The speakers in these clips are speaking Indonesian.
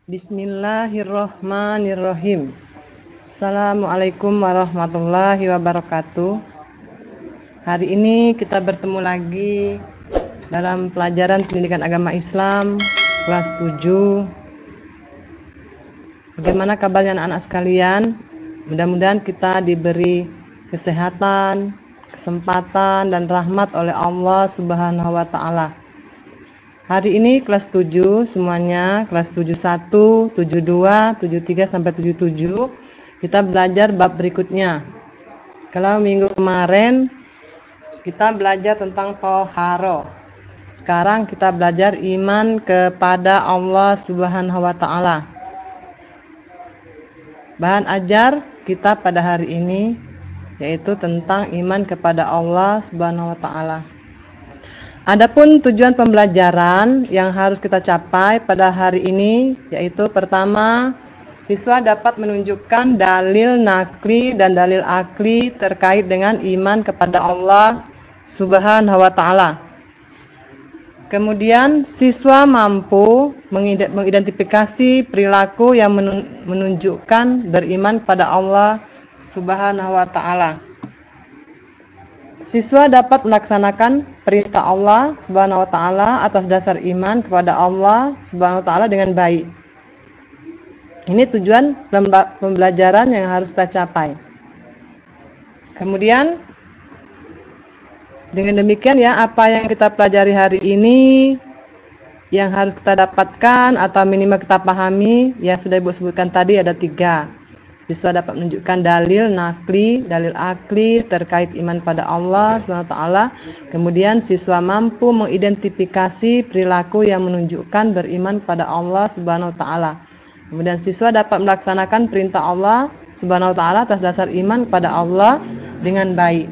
Bismillahirrohmanirrohim. Assalamualaikum warahmatullahi wabarakatuh. Hari ini kita bertemu lagi dalam pelajaran pendidikan agama Islam kelas 7. Bagaimana kabarnya anak-anak sekalian? Mudah-mudahan kita diberi kesehatan, kesempatan, dan rahmat oleh Allah Subhanahu wa Ta'ala. Hari ini kelas 7 semuanya, kelas 71, 72, 73 sampai 77 kita belajar bab berikutnya. Kalau minggu kemarin kita belajar tentang toharo. Sekarang kita belajar iman kepada Allah Subhanahu wa Ta'ala. Bahan ajar kita pada hari ini yaitu tentang iman kepada Allah Subhanahu wa Ta'ala. Adapun tujuan pembelajaran yang harus kita capai pada hari ini yaitu pertama, siswa dapat menunjukkan dalil nakli dan dalil akli terkait dengan iman kepada Allah Subhanahu wa Ta'ala. Kemudian siswa mampu mengidentifikasi perilaku yang menunjukkan beriman kepada Allah Subhanahu wa Ta'ala. Siswa dapat melaksanakan perintah Allah Subhanahu wa Ta'ala atas dasar iman kepada Allah Subhanahu wa Ta'ala dengan baik. Ini tujuan pembelajaran yang harus kita capai. Kemudian dengan demikian ya, apa yang kita pelajari hari ini yang harus kita dapatkan atau minimal kita pahami yang sudah Ibu sebutkan tadi ada 3. Siswa dapat menunjukkan dalil nakli, dalil akli terkait iman pada Allah SWT. Kemudian siswa mampu mengidentifikasi perilaku yang menunjukkan beriman pada Allah SWT. Kemudian siswa dapat melaksanakan perintah Allah SWT atas dasar iman kepada Allah dengan baik.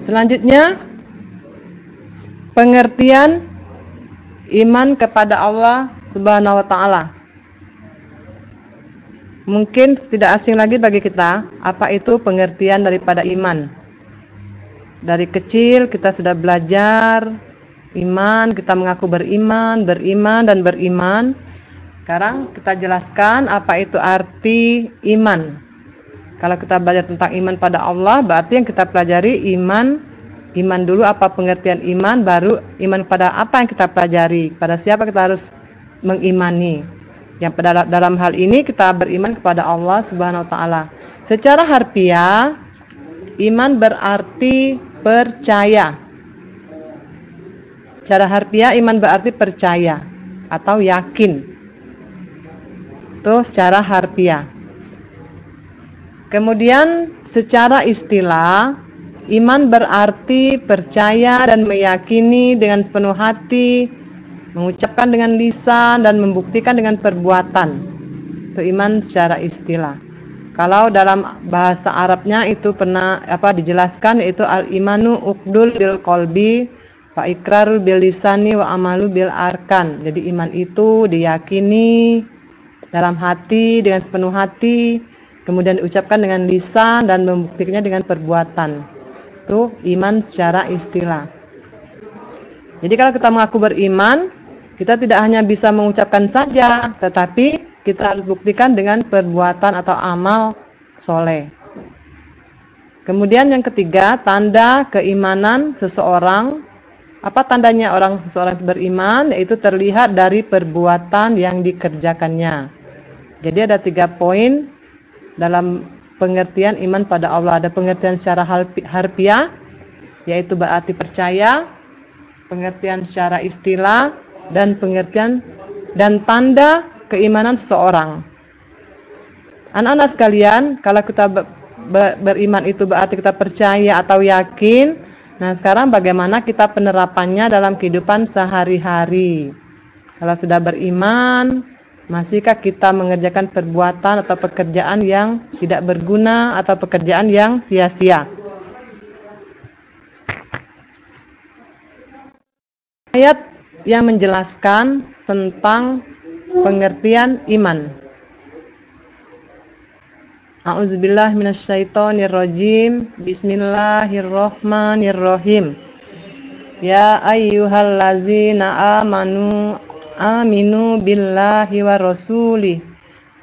Selanjutnya, pengertian iman kepada Allah Subhanahu wa Ta'ala. Mungkin tidak asing lagi bagi kita, apa itu pengertian daripada iman. Dari kecil kita sudah belajar iman, kita mengaku beriman dan beriman. Sekarang kita jelaskan apa itu arti iman. Kalau kita belajar tentang iman pada Allah, berarti yang kita pelajari iman dulu, apa pengertian iman, baru iman pada apa yang kita pelajari, pada siapa kita harus mengimani. Yang dalam hal ini kita beriman kepada Allah Subhanahu wa Ta'ala. Secara harfiah, iman berarti percaya. Secara harfiah iman berarti percaya atau yakin. Itu secara harfiah. Kemudian secara istilah, iman berarti percaya dan meyakini dengan sepenuh hati, mengucapkan dengan lisan dan membuktikan dengan perbuatan. Itu iman secara istilah. Kalau dalam bahasa Arabnya itu pernah dijelaskan, yaitu al-imanu uqdul bil qalbi wa iqrarul bil lisani wa amalu bil arkan. Jadi iman itu diyakini dalam hati dengan sepenuh hati, kemudian diucapkan dengan lisan dan membuktikannya dengan perbuatan. Itu iman secara istilah. Jadi kalau kita mengaku beriman, kita tidak hanya bisa mengucapkan saja, tetapi kita harus buktikan dengan perbuatan atau amal soleh. Kemudian yang ketiga, tanda keimanan seseorang. Apa tandanya seseorang beriman? Yaitu terlihat dari perbuatan yang dikerjakannya. Jadi ada 3 poin dalam pengertian iman pada Allah. Ada pengertian secara harfiah, yaitu berarti percaya, pengertian secara istilah, dan pengertian dan tanda keimanan seseorang. Anak-anak sekalian, kalau kita beriman itu berarti kita percaya atau yakin. Nah, sekarang bagaimana kita penerapannya dalam kehidupan sehari-hari? Kalau sudah beriman, masihkah kita mengerjakan perbuatan atau pekerjaan yang tidak berguna atau pekerjaan yang sia-sia? Ayat yang menjelaskan tentang pengertian iman. A'udzubillahi minasyaitonirrajim. Bismillahirrahmanirrahim. Ya ayyuhallazina amanu aminu billahi wa rasulih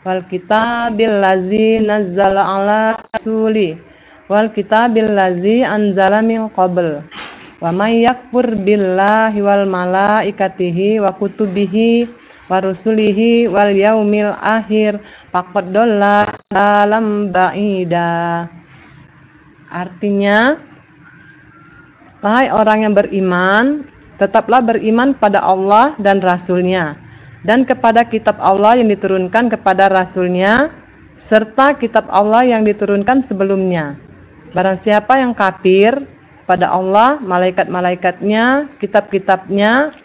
wal kitabil ladzi nazzala ala rasuli wal kitabil ladzi anzala min qabl wa may yakfur billahi wal malaikatihi wa kutubihi wa rusulihi wal yaumil akhir faqad dhalla dalam ba'ida. Artinya, wahai orang yang beriman, tetaplah beriman pada Allah dan Rasul-Nya, dan kepada kitab Allah yang diturunkan kepada Rasul-Nya, serta kitab Allah yang diturunkan sebelumnya. Barang siapa yang kafir pada Allah, malaikat-malaikatnya, kitab-kitabnya,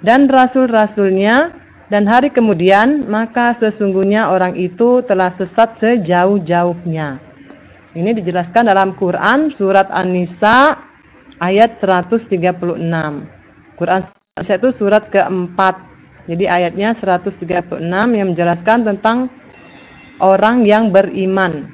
dan Rasul-Rasulnya, dan hari kemudian, maka sesungguhnya orang itu telah sesat sejauh-jauhnya. Ini dijelaskan dalam Quran surat An-Nisa ayat 136. Quran An-Nisa itu surat keempat. Jadi ayatnya 136 yang menjelaskan tentang orang yang beriman.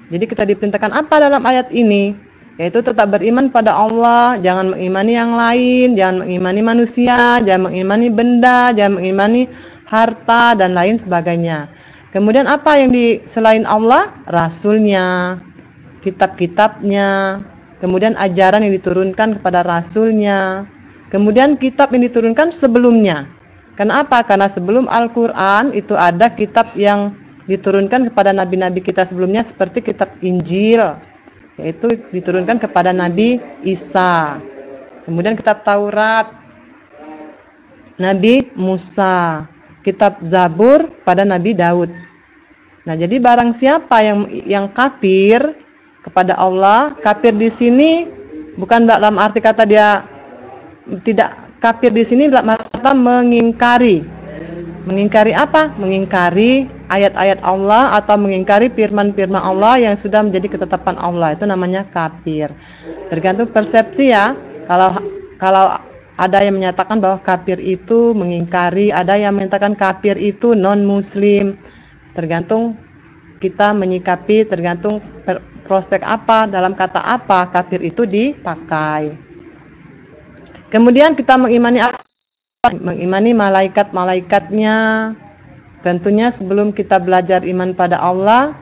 Jadi kita diperintahkan apa dalam ayat ini? Yaitu tetap beriman pada Allah, jangan mengimani yang lain, jangan mengimani manusia, jangan mengimani benda, jangan mengimani harta dan lain sebagainya. Kemudian apa yang selain Allah? Rasulnya, kitab-kitabnya, kemudian ajaran yang diturunkan kepada Rasulnya, kemudian kitab yang diturunkan sebelumnya. Kenapa? Karena sebelum Al-Quran itu ada kitab yang diturunkan kepada nabi-nabi kita sebelumnya seperti kitab Injil, yaitu diturunkan kepada Nabi Isa. Kemudian kitab Taurat Nabi Musa, kitab Zabur pada Nabi Daud. Nah, jadi barang siapa yang kafir kepada Allah, kafir di sini bukan dalam arti kata dia tidak kafir di sini dalam arti kata mengingkari. Mengingkari apa? Mengingkari ayat-ayat Allah atau mengingkari firman-firman Allah yang sudah menjadi ketetapan Allah. Itu namanya kafir. Tergantung persepsi ya. Kalau ada yang menyatakan bahwa kafir itu mengingkari, ada yang menyatakan kafir itu non-muslim. Tergantung kita menyikapi, tergantung prospek apa, dalam kata apa kafir itu dipakai. Kemudian kita mengimani apa? Mengimani malaikat-malaikatnya. Tentunya sebelum kita belajar iman pada Allah,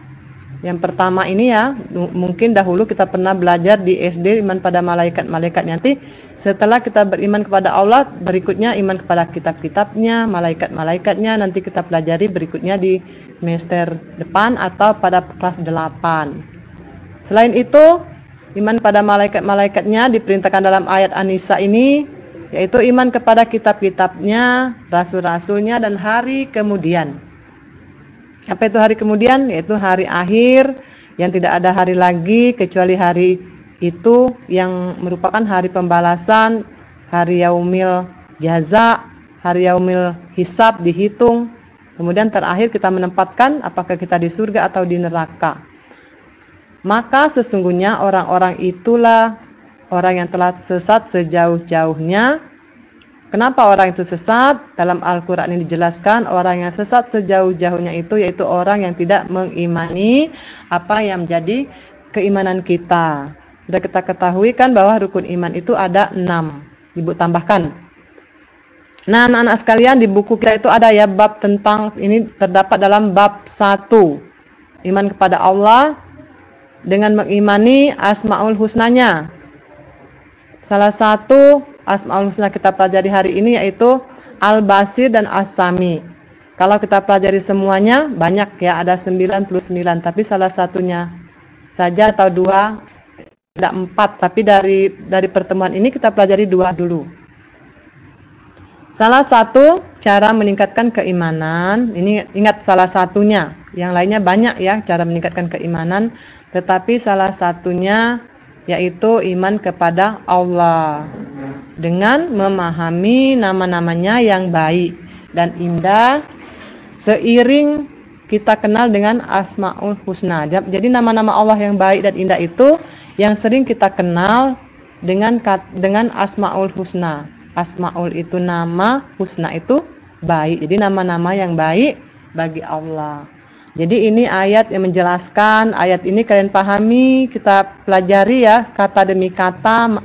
yang pertama ini ya, mungkin dahulu kita pernah belajar di SD iman pada malaikat-malaikat. Nanti setelah kita beriman kepada Allah, berikutnya iman kepada kitab-kitabnya, malaikat-malaikatnya, nanti kita pelajari berikutnya di semester depan atau pada kelas 8. Selain itu, iman pada malaikat-malaikatnya diperintahkan dalam ayat An-Nisa ini, yaitu iman kepada kitab-kitabnya, rasul-rasulnya, dan hari kemudian. Apa itu hari kemudian? Yaitu hari akhir yang tidak ada hari lagi kecuali hari itu yang merupakan hari pembalasan, hari yaumil jaza, hari yaumil hisab dihitung. Kemudian terakhir kita menempatkan apakah kita di surga atau di neraka. Maka sesungguhnya orang-orang itulah orang yang telah sesat sejauh-jauhnya. Kenapa orang itu sesat? Dalam Al-Quran ini dijelaskan orang yang sesat sejauh-jauhnya itu yaitu orang yang tidak mengimani apa yang menjadi keimanan kita. Sudah kita ketahui kan bahwa rukun iman itu ada 6. Ibu tambahkan. Nah, anak-anak sekalian, di buku kita itu ada ya bab tentang ini, terdapat dalam bab 1. Iman kepada Allah dengan mengimani Asmaul Husnanya. Salah satu Asmaul Husna kita pelajari hari ini yaitu Al-Basir dan As-Sami. Kalau kita pelajari semuanya banyak ya, ada 99, tapi salah satunya saja atau 2, ada 4, tapi dari pertemuan ini kita pelajari 2 dulu. Salah satu cara meningkatkan keimanan, ini ingat salah satunya, yang lainnya banyak ya cara meningkatkan keimanan, tetapi salah satunya yaitu iman kepada Allah dengan memahami nama-namanya yang baik dan indah seiring kita kenal dengan Asmaul Husna. Jadi nama-nama Allah yang baik dan indah itu yang sering kita kenal dengan Asmaul Husna. Asmaul itu nama, Husna itu baik. Jadi nama-nama yang baik bagi Allah. Jadi ini ayat yang menjelaskan, ayat ini kalian pahami, kita pelajari ya kata demi kata,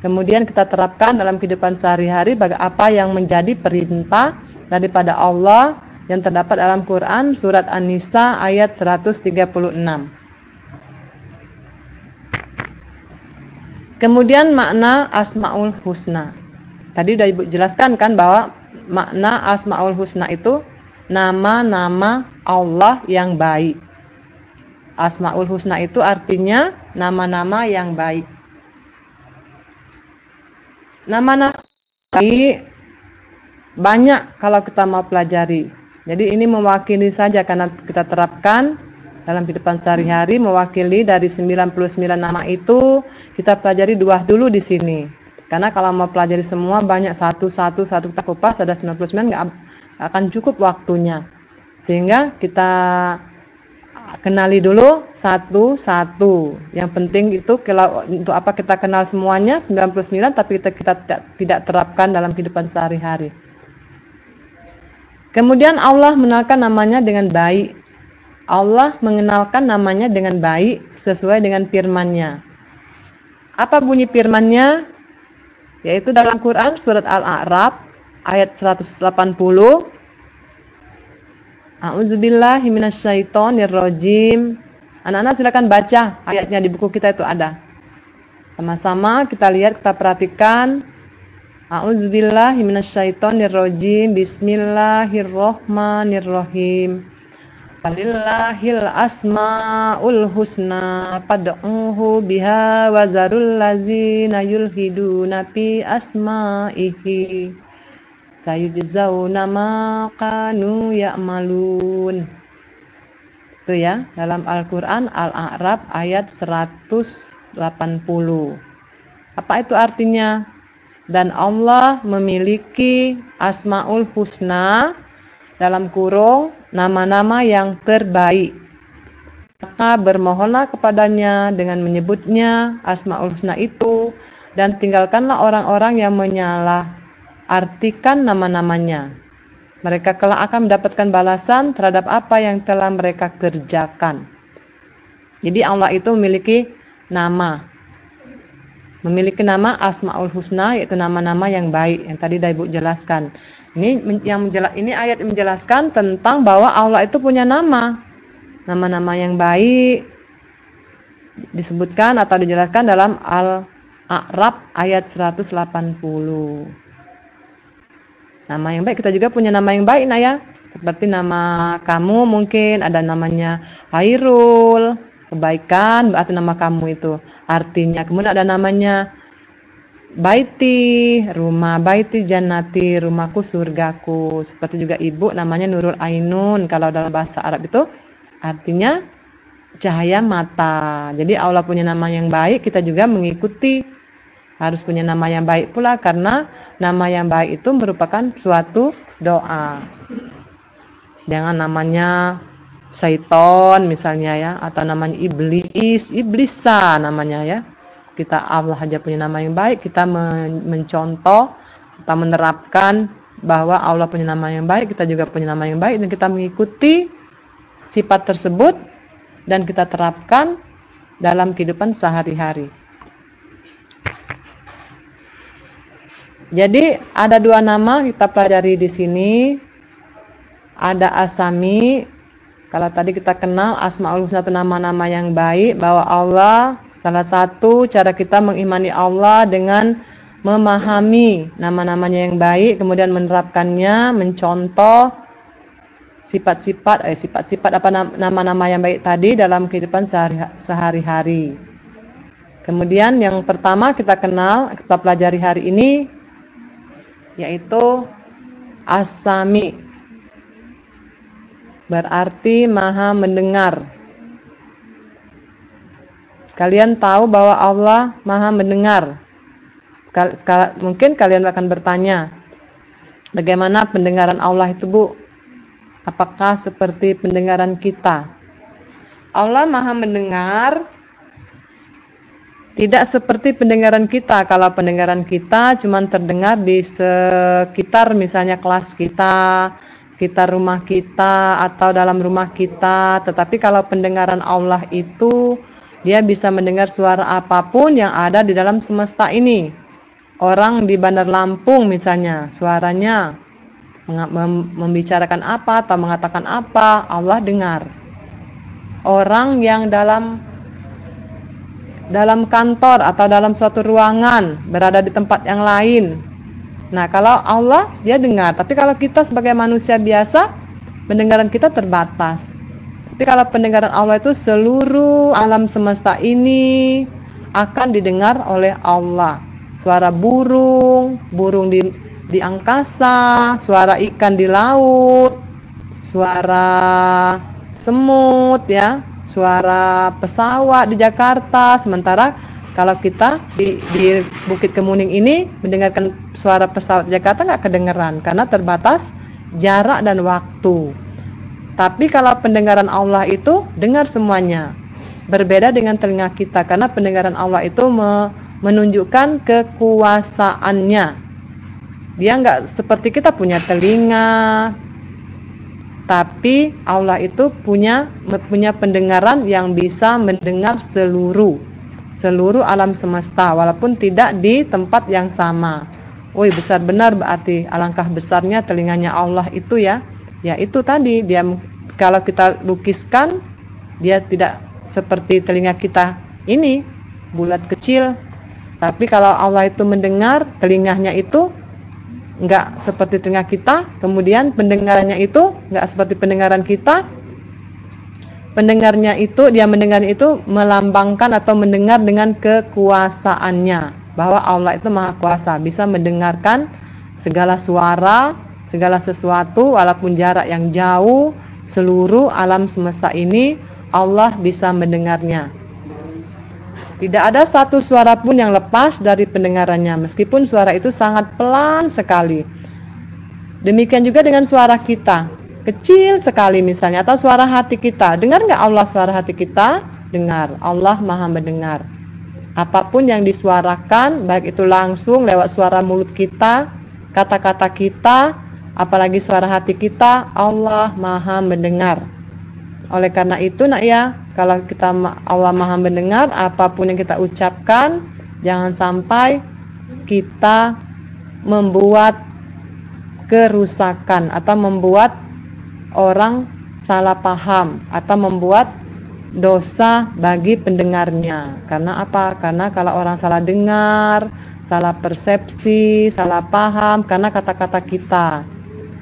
kemudian kita terapkan dalam kehidupan sehari-hari bagi apa yang menjadi perintah daripada Allah yang terdapat dalam Quran surat An-Nisa ayat 136. Kemudian makna Asmaul Husna. Tadi udah Ibu jelaskan kan bahwa makna Asmaul Husna itu nama-nama Allah yang baik. Asmaul Husna itu artinya nama-nama yang baik. Nama-nama baik banyak kalau kita mau pelajari. Jadi ini mewakili saja karena kita terapkan dalam kehidupan sehari-hari, mewakili dari 99 nama itu kita pelajari 2 dulu di sini. Karena kalau mau pelajari semua banyak satu kita kupas ada 99 nggak akan cukup waktunya. Sehingga kita kenali dulu satu-satu. Yang penting itu kalau untuk apa kita kenal semuanya 99 tapi kita tidak terapkan dalam kehidupan sehari-hari. Kemudian Allah mengenalkan namanya dengan baik. Allah mengenalkan namanya dengan baik sesuai dengan firman-Nya. Apa bunyi firman-Nya? Yaitu dalam Quran surat Al-A'raf ayat 180. A'udzubillahi minasyaitonirrajim. Anak-anak silakan baca ayatnya di buku kita itu ada. Sama-sama kita lihat, kita perhatikan. A'udzubillahi minasyaitonirrajim. Bismillahirrahmanirrahim. Walillahil asmaul husna fad'uhu biha wa zarul ladzina yulhiduna fi asma'ihi sayujzauna ma kanu ya'malun. Itu ya, dalam Al-Qur'an Al-A'raf ayat 180. Apa itu artinya? Dan Allah memiliki Asmaul Husna dalam kurung nama-nama yang terbaik. Maka bermohonlah kepadanya dengan menyebutnya Asmaul Husna itu dan tinggalkanlah orang-orang yang menyalah artikan nama-namanya. Mereka kelak akan mendapatkan balasan terhadap apa yang telah mereka kerjakan. Jadi Allah itu memiliki nama. Memiliki nama Asmaul Husna, yaitu nama-nama yang baik yang tadi Ibu jelaskan. Ini ayat menjelaskan tentang bahwa Allah itu punya nama. Nama-nama yang baik disebutkan atau dijelaskan dalam Al-A'raf ayat 180. Nama yang baik, kita juga punya nama yang baik nah ya. Seperti nama kamu mungkin ada namanya Hairul, kebaikan berarti nama kamu itu artinya. Kemudian ada namanya Baiti, rumah, Baiti jannati, rumahku surgaku. Seperti juga ibu namanya Nurul Ainun. Kalau dalam bahasa Arab itu artinya cahaya mata. Jadi Allah punya nama yang baik, kita juga mengikuti. Harus punya nama yang baik pula karena nama yang baik itu merupakan suatu doa. Jangan namanya Syaiton misalnya ya, atau namanya iblisa namanya ya. Kita Allah aja punya nama yang baik, kita mencontoh, kita menerapkan bahwa Allah punya nama yang baik, kita juga punya nama yang baik dan kita mengikuti sifat tersebut dan kita terapkan dalam kehidupan sehari-hari. Jadi ada 2 nama kita pelajari di sini. Ada Asami. Kalau tadi kita kenal Asmaul Husna itu nama-nama yang baik, bahwa Allah salah satu cara kita mengimani Allah dengan memahami nama-namanya yang baik, kemudian menerapkannya, mencontoh sifat-sifat apa nama-nama yang baik tadi dalam kehidupan sehari-hari. Kemudian yang pertama kita kenal, kita pelajari hari ini yaitu As-Sami. Berarti Maha mendengar. Kalian tahu bahwa Allah Maha mendengar. Mungkin kalian akan bertanya, bagaimana pendengaran Allah itu, Bu? Apakah seperti pendengaran kita? Allah Maha mendengar tidak seperti pendengaran kita. Kalau pendengaran kita cuma terdengar di sekitar misalnya kelas kita, sekitar rumah kita, atau dalam rumah kita. Tetapi kalau pendengaran Allah itu dia bisa mendengar suara apapun yang ada di dalam semesta ini. Orang di Bandar Lampung misalnya, suaranya membicarakan apa atau mengatakan apa, Allah dengar. Orang yang dalam kantor atau dalam suatu ruangan berada di tempat yang lain. Nah, kalau Allah dia dengar, tapi kalau kita sebagai manusia biasa, pendengaran kita terbatas. Tapi kalau pendengaran Allah itu seluruh alam semesta ini akan didengar oleh Allah. Suara burung di angkasa, suara ikan di laut, suara semut ya, suara pesawat di Jakarta. Sementara kalau kita di Bukit Kemuning ini mendengarkan suara pesawat di Jakarta nggak kedengeran karena terbatas jarak dan waktu. Tapi kalau pendengaran Allah itu dengar semuanya. Berbeda dengan telinga kita karena pendengaran Allah itu menunjukkan kekuasaannya. Dia nggak seperti kita punya telinga, tapi Allah itu punya pendengaran yang bisa mendengar seluruh alam semesta walaupun tidak di tempat yang sama. Woi, besar benar berarti alangkah besarnya telinganya Allah itu ya. Ya itu tadi, dia kalau kita lukiskan dia tidak seperti telinga kita ini bulat kecil. Tapi kalau Allah itu mendengar, telinganya itu enggak seperti telinga kita, kemudian pendengarannya itu enggak seperti pendengaran kita. Pendengarnya itu, dia mendengar itu melambangkan atau mendengar dengan kekuasaannya, bahwa Allah itu maha kuasa, bisa mendengarkan segala suara, segala sesuatu walaupun jarak yang jauh, seluruh alam semesta ini Allah bisa mendengarnya. Tidak ada satu suara pun yang lepas dari pendengarannya, meskipun suara itu sangat pelan sekali. Demikian juga dengan suara kita, kecil sekali misalnya, atau suara hati kita. Dengar nggak Allah suara hati kita? Dengar, Allah maha mendengar. Apapun yang disuarakan, baik itu langsung lewat suara mulut kita, kata-kata kita, apalagi suara hati kita, Allah maha mendengar. Oleh karena itu nak ya, kalau kita Allah maha mendengar, apapun yang kita ucapkan, jangan sampai kita membuat kerusakan atau membuat orang salah paham atau membuat dosa bagi pendengarnya. Karena apa? Karena kalau orang salah dengar, salah persepsi, salah paham karena kata-kata kita.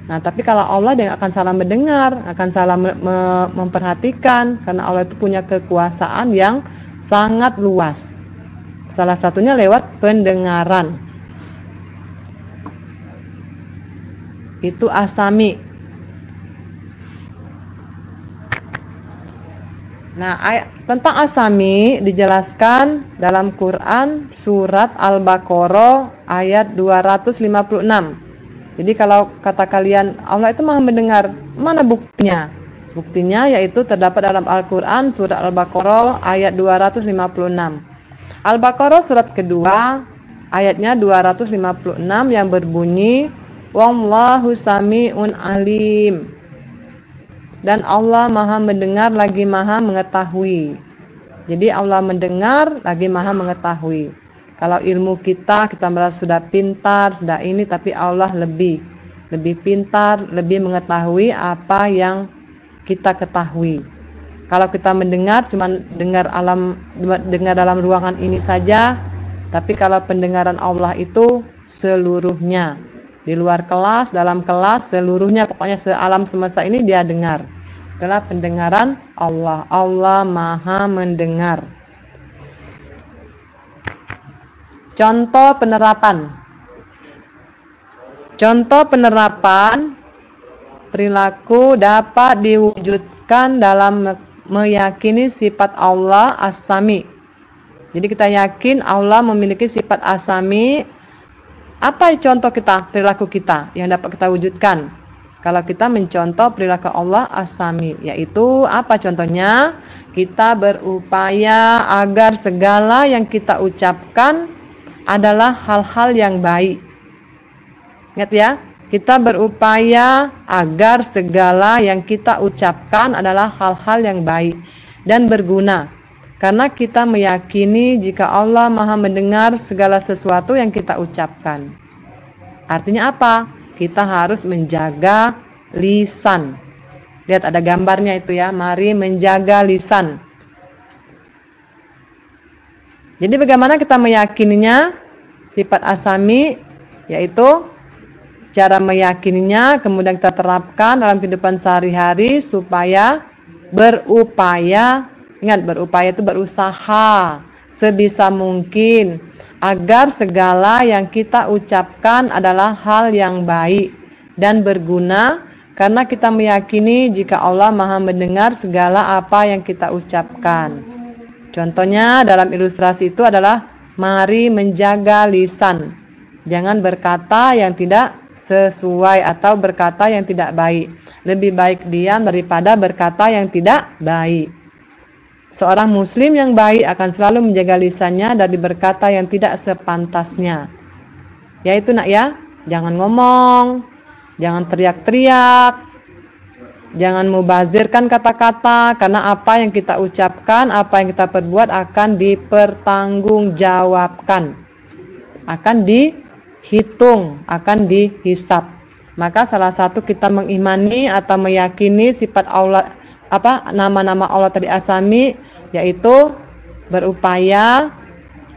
Nah, tapi kalau Allah dia akan salah mendengar, akan salah memperhatikan, karena Allah itu punya kekuasaan yang sangat luas. Salah satunya lewat pendengaran. Itu asami. Nah, tentang asami dijelaskan dalam Quran surat Al-Baqarah ayat 256. Jadi kalau kata kalian Allah itu maha mendengar, mana buktinya? Buktinya yaitu terdapat dalam Al-Quran surat Al-Baqarah ayat 256. Al-Baqarah surat kedua ayatnya 256 yang berbunyi Wallahu sami'un alim. Dan Allah maha mendengar lagi maha mengetahui. Jadi Allah mendengar lagi maha mengetahui. Kalau ilmu kita merasa sudah pintar, sudah ini, tapi Allah lebih pintar, lebih mengetahui apa yang kita ketahui. Kalau kita mendengar cuma dengar dalam ruangan ini saja, tapi kalau pendengaran Allah itu seluruhnya, di luar kelas, dalam kelas, seluruhnya, pokoknya sealam semesta ini dia dengar. Itulah pendengaran Allah. Allah maha mendengar. Contoh penerapan. Contoh penerapan perilaku dapat diwujudkan dalam meyakini sifat Allah as-sami. Jadi kita yakin Allah memiliki sifat as-sami. Apa contoh kita, perilaku kita yang dapat kita wujudkan? Kalau kita mencontoh perilaku Allah as-sami, yaitu apa contohnya? Kita berupaya agar segala yang kita ucapkan adalah hal-hal yang baik. Ingat ya, kita berupaya agar segala yang kita ucapkan adalah hal-hal yang baik dan berguna. Karena kita meyakini jika Allah maha mendengar segala sesuatu yang kita ucapkan. Artinya apa? kita harus menjaga lisan. Lihat ada gambarnya itu ya, mari menjaga lisan. Jadi bagaimana kita meyakininya? Sifat asami yaitu cara meyakininya, kemudian kita terapkan dalam kehidupan sehari-hari supaya berupaya, ingat berupaya itu berusaha sebisa mungkin agar segala yang kita ucapkan adalah hal yang baik dan berguna, karena kita meyakini jika Allah Maha mendengar segala apa yang kita ucapkan. Contohnya dalam ilustrasi itu adalah mari menjaga lisan. Jangan berkata yang tidak sesuai atau berkata yang tidak baik. Lebih baik diam daripada berkata yang tidak baik. Seorang muslim yang baik akan selalu menjaga lisannya dari berkata yang tidak sepantasnya. Yaitu nak ya, jangan ngomong, jangan teriak-teriak, jangan mubazirkan kata-kata, karena apa yang kita ucapkan, apa yang kita perbuat akan dipertanggungjawabkan, akan dihitung, akan dihisap. Maka salah satu kita mengimani atau meyakini sifat Allah, nama-nama Allah tadi asami, yaitu berupaya.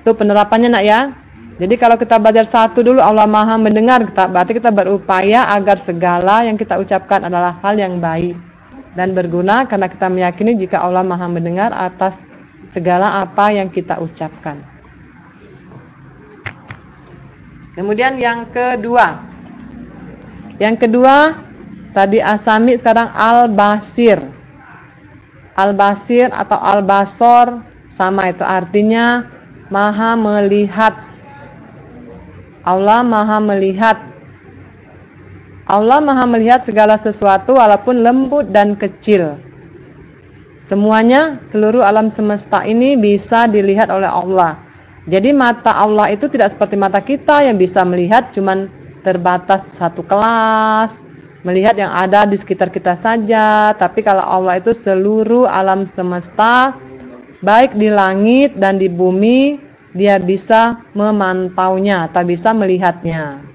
Itu penerapannya nak ya. Jadi kalau kita belajar satu dulu, Allah Maha mendengar, berarti kita berupaya agar segala yang kita ucapkan adalah hal yang baik dan berguna, karena kita meyakini jika Allah Maha mendengar atas segala apa yang kita ucapkan. Kemudian yang kedua tadi asami, sekarang al-basir. Al-basir atau al-basor sama, itu artinya Maha melihat. Allah Maha melihat. Allah Maha melihat segala sesuatu walaupun lembut dan kecil. Semuanya, seluruh alam semesta ini bisa dilihat oleh Allah. Jadi mata Allah itu tidak seperti mata kita yang bisa melihat cuman terbatas satu kelas, melihat yang ada di sekitar kita saja. Tapi kalau Allah itu seluruh alam semesta, baik di langit dan di bumi, dia bisa memantaunya atau bisa melihatnya.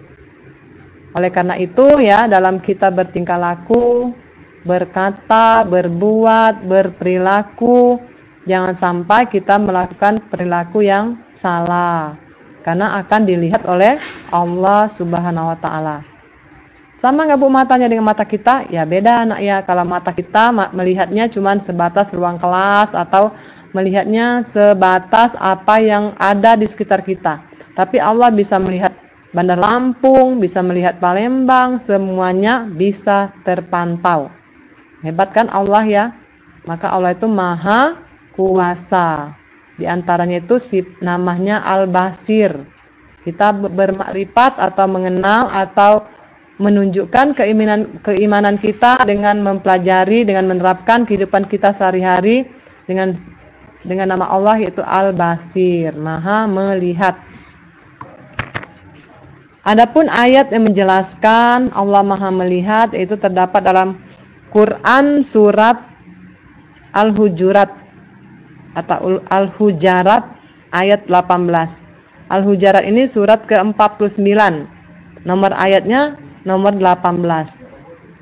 Oleh karena itu ya, dalam kita bertingkah laku, berkata, berbuat, berperilaku, jangan sampai kita melakukan perilaku yang salah, karena akan dilihat oleh Allah Subhanahu wa Ta'ala. Sama nggak Bu matanya dengan mata kita? Ya beda anak ya. Kalau mata kita melihatnya cuma sebatas ruang kelas atau melihatnya sebatas apa yang ada di sekitar kita. Tapi Allah bisa melihat Bandar Lampung, bisa melihat Palembang, semuanya bisa terpantau. Hebat kan Allah ya? Maka Allah itu maha kuasa. Di antaranya itu namanya Al-Basir. Kita bermakrifat atau mengenal atau menunjukkan keimanan kita dengan mempelajari, dengan menerapkan kehidupan kita sehari-hari dengan nama Allah, yaitu Al-Basir, Maha melihat. Adapun ayat yang menjelaskan Allah Maha melihat itu terdapat dalam Quran surat Al-Hujurat atau Al-Hujarat ayat 18. Al-Hujarat ini surat ke-49. Nomor ayatnya nomor 18.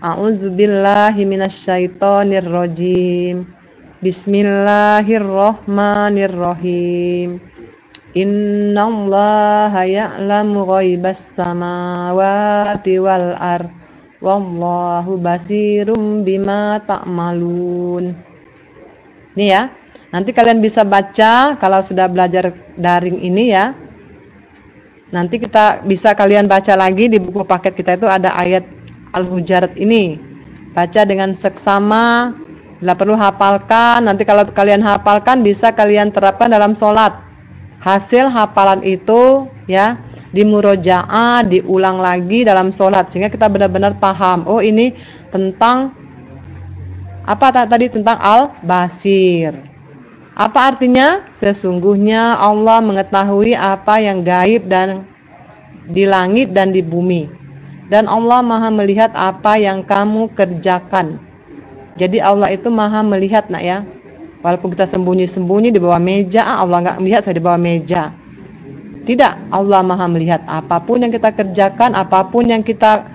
A'udzubillahi minasyaitonirrajim. Bismillahirrahmanirrahim. Innallaha ya'lamu ghaibas samawati wal ardh. Wallahu basirum bima ta'malun. Ini ya. Nanti kalian bisa baca kalau sudah belajar daring ini ya. Nanti kalian baca lagi di buku paket kita, itu ada ayat Al-Hujarat ini. Baca dengan seksama, bila perlu hafalkan. Nanti kalau kalian hafalkan bisa kalian terapkan dalam sholat. Hasil hafalan itu ya dimurojaah, diulang lagi dalam sholat, sehingga kita benar-benar paham. Oh ini tentang apa tadi, tentang Al-Basir. Apa artinya? Sesungguhnya Allah mengetahui apa yang gaib dan di langit dan di bumi. Dan Allah Maha melihat apa yang kamu kerjakan. Jadi Allah itu Maha melihat nak ya. Walaupun kita sembunyi-sembunyi di bawah meja, Allah nggak melihat saya di bawah meja. Tidak, Allah Maha melihat apapun yang kita kerjakan, apapun yang kita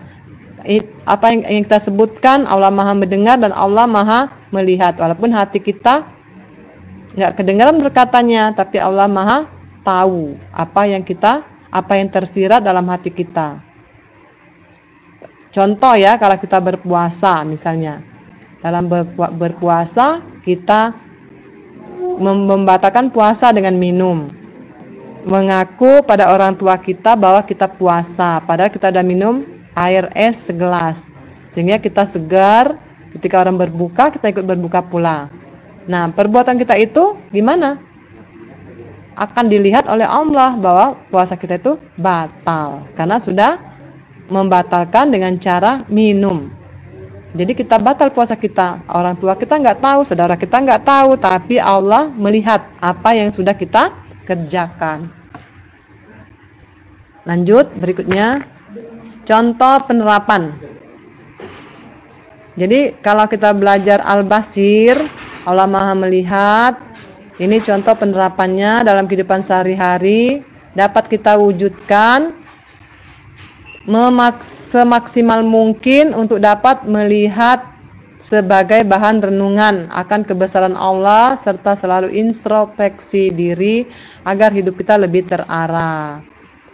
apa yang kita sebutkan, Allah Maha mendengar dan Allah Maha melihat. Walaupun hati kita nggak kedengaran berkatanya, tapi Allah Maha tahu apa yang tersirat dalam hati kita. Contoh ya, kalau kita berpuasa misalnya, dalam berpuasa kita membatalkan puasa dengan minum, mengaku pada orang tua kita bahwa kita puasa, padahal kita udah minum air es segelas, sehingga kita segar. Ketika orang berbuka, kita ikut berbuka pula. Nah, perbuatan kita itu gimana? Akan dilihat oleh Allah bahwa puasa kita itu batal, karena sudah membatalkan dengan cara minum. Jadi kita batal puasa kita, orang tua kita nggak tahu, saudara kita nggak tahu, tapi Allah melihat apa yang sudah kita kerjakan. Lanjut, berikutnya contoh penerapan. Jadi kalau kita belajar Al-Basir, Allah Maha melihat, ini contoh penerapannya dalam kehidupan sehari-hari, dapat kita wujudkan semaksimal mungkin untuk dapat melihat sebagai bahan renungan akan kebesaran Allah, serta selalu introspeksi diri agar hidup kita lebih terarah.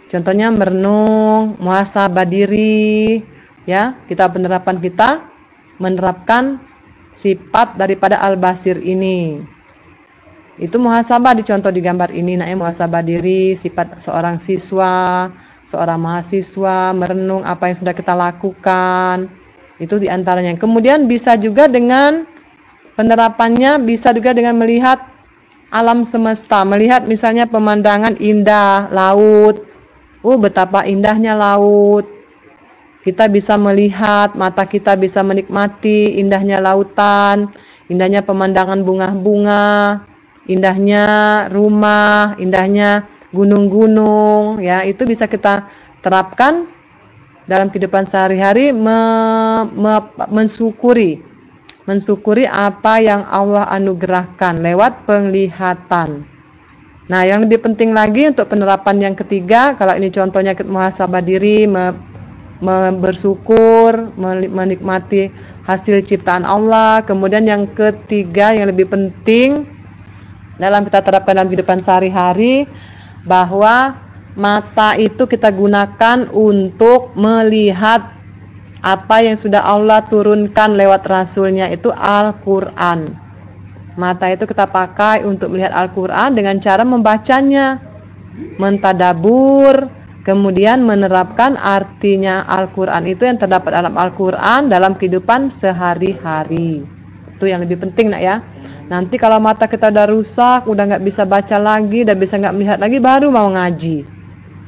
Contohnya merenung, muhasabah diri, ya. Penerapan kita menerapkan sifat daripada Al-Basir ini. Itu muhasabah dicontoh di gambar ini, muhasabah diri, sifat seorang siswa, seorang mahasiswa, merenung apa yang sudah kita lakukan. Itu diantaranya. Kemudian bisa juga dengan penerapannya, bisa juga dengan melihat alam semesta, melihat misalnya pemandangan indah, laut. Betapa indahnya laut. Kita bisa melihat, mata kita bisa menikmati indahnya lautan, indahnya pemandangan bunga-bunga, indahnya rumah, indahnya gunung-gunung, ya. Itu bisa kita terapkan dalam kehidupan sehari-hari, mensyukuri apa yang Allah anugerahkan lewat penglihatan. Nah, yang lebih penting lagi untuk penerapan yang ketiga, kalau ini contohnya muhasabah diri, bersyukur, menikmati hasil ciptaan Allah. Kemudian yang ketiga yang lebih penting dalam kita terapkan dalam kehidupan sehari-hari, bahwa mata itu kita gunakan untuk melihat apa yang sudah Allah turunkan lewat Rasulnya, itu Al-Quran. Mata itu kita pakai untuk melihat Al-Quran dengan cara membacanya, mentadabur, kemudian menerapkan artinya Al-Quran itu yang terdapat dalam Al-Quran dalam kehidupan sehari-hari. Itu yang lebih penting, nak, ya. Nanti kalau mata kita udah rusak, udah nggak bisa baca lagi, udah bisa nggak melihat lagi, baru mau ngaji.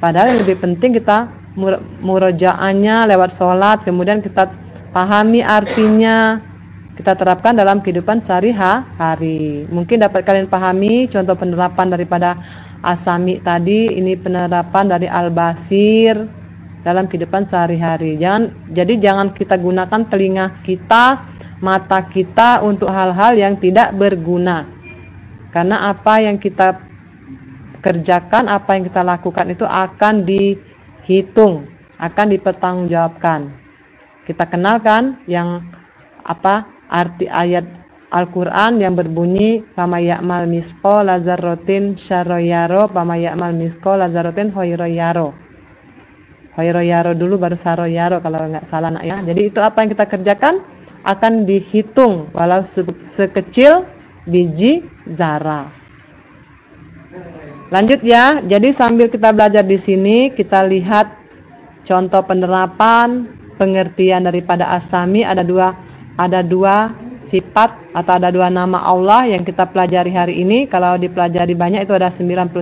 Padahal yang lebih penting kita murojaahnya lewat sholat, kemudian kita pahami artinya, kita terapkan dalam kehidupan sehari-hari. Mungkin dapat kalian pahami contoh penerapan daripada Asami tadi, ini penerapan dari Al-Basir dalam kehidupan sehari-hari. Jangan kita gunakan telinga kita, mata kita untuk hal-hal yang tidak berguna. Karena apa yang kita kerjakan, apa yang kita lakukan itu akan dihitung, akan dipertanggungjawabkan. Kita kenalkan yang arti ayat Al-Quran yang berbunyi fama ya'mal misqala dzarratin syarra yara, fama ya'mal misqala dzarratin khairan yara. Khairan yara dulu baru sarra yara kalau nggak salah, nak, ya. Jadi itu apa yang kita kerjakan akan dihitung walau sekecil biji zarah. Lanjut, ya. Jadi sambil kita belajar di sini, kita lihat contoh penerapan pengertian daripada Asami. Ada dua sifat atau ada dua nama Allah yang kita pelajari hari ini. Kalau dipelajari banyak itu ada 99,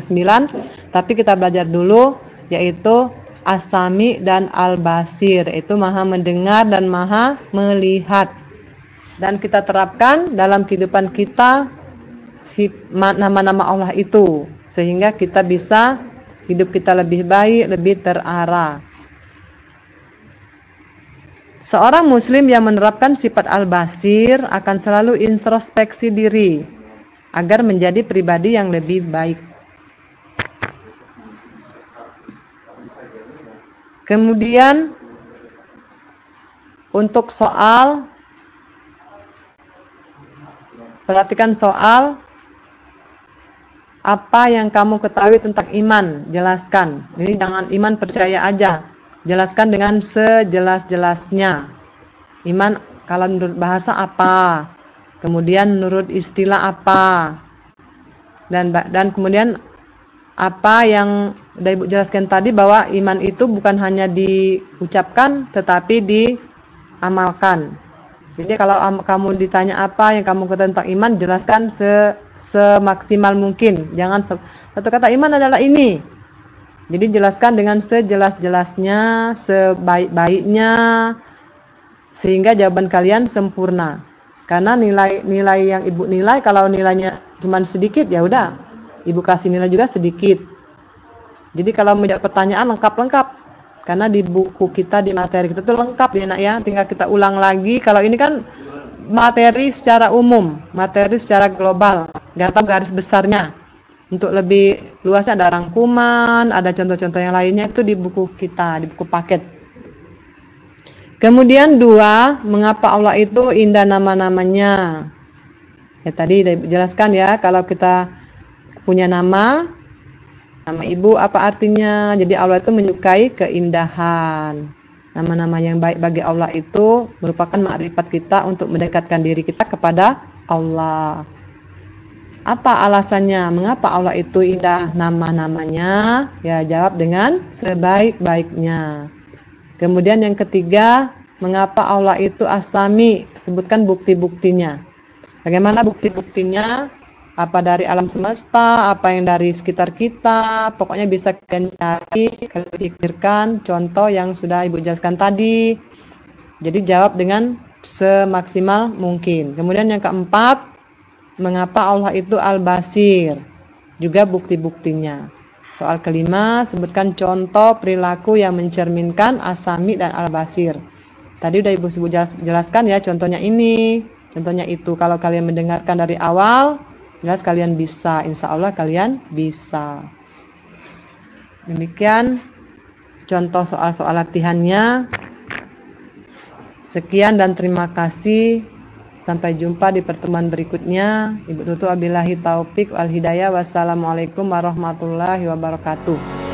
tapi kita belajar dulu, yaitu Asami dan Al-Basir, itu Maha mendengar dan Maha melihat. Dan kita terapkan dalam kehidupan kita nama-nama Allah itu, sehingga kita bisa hidup kita lebih baik, lebih terarah. Seorang muslim yang menerapkan sifat Al-Basir akan selalu introspeksi diri agar menjadi pribadi yang lebih baik. Kemudian Untuk soal, perhatikan soal. Apa yang kamu ketahui tentang iman? Jelaskan. Ini jangan iman percaya aja. Jelaskan dengan sejelas-jelasnya. Iman kalau menurut bahasa apa? Kemudian menurut istilah apa? Dan kemudian apa yang udah Ibu jelaskan tadi, bahwa iman itu bukan hanya diucapkan tetapi diamalkan. Jadi kalau kamu ditanya apa yang kamu ketahui tentang iman, jelaskan semaksimal mungkin. Jangan satu kata iman adalah ini. Jadi jelaskan dengan sejelas-jelasnya, sebaik-baiknya, sehingga jawaban kalian sempurna. Karena nilai yang Ibu nilai, kalau nilainya cuma sedikit, ya udah Ibu kasih nilai juga sedikit. Jadi kalau menjawab pertanyaan lengkap-lengkap. Karena di buku kita, di materi kita tuh lengkap ya nak ya, tinggal kita ulang lagi. Kalau ini kan materi secara umum, materi secara global, nggak tahu garis besarnya. Untuk lebih luasnya ada rangkuman, ada contoh-contoh yang lainnya itu di buku kita, di buku paket. Kemudian 2, mengapa Allah itu indah nama-namanya? Ya tadi dijelaskan ya, kalau kita punya nama Ibu apa artinya? Jadi Allah itu menyukai keindahan. Nama-nama yang baik bagi Allah itu merupakan makrifat kita untuk mendekatkan diri kita kepada Allah. Apa alasannya? Mengapa Allah itu indah nama-namanya? Ya, jawab dengan sebaik-baiknya. Kemudian yang ketiga, mengapa Allah itu as-Sami? Sebutkan bukti-buktinya. Bagaimana bukti-buktinya? Apa dari alam semesta, apa yang dari sekitar kita, pokoknya bisa kalian cari, kalian pikirkan contoh yang sudah Ibu jelaskan tadi. Jadi jawab dengan semaksimal mungkin. Kemudian yang keempat, mengapa Allah itu al-Basir? Juga bukti-buktinya. Soal kelima, sebutkan contoh perilaku yang mencerminkan as-Sami dan al-Basir. Tadi udah Ibu jelaskan ya, contohnya ini, contohnya itu. Kalau kalian mendengarkan dari awal, jelas kalian bisa, insya Allah kalian bisa. Demikian contoh soal-soal latihannya. Sekian dan terima kasih. Sampai jumpa di pertemuan berikutnya. Ibu tutup, wabillahi taufik wal hidayah. Wassalamualaikum warahmatullahi wabarakatuh.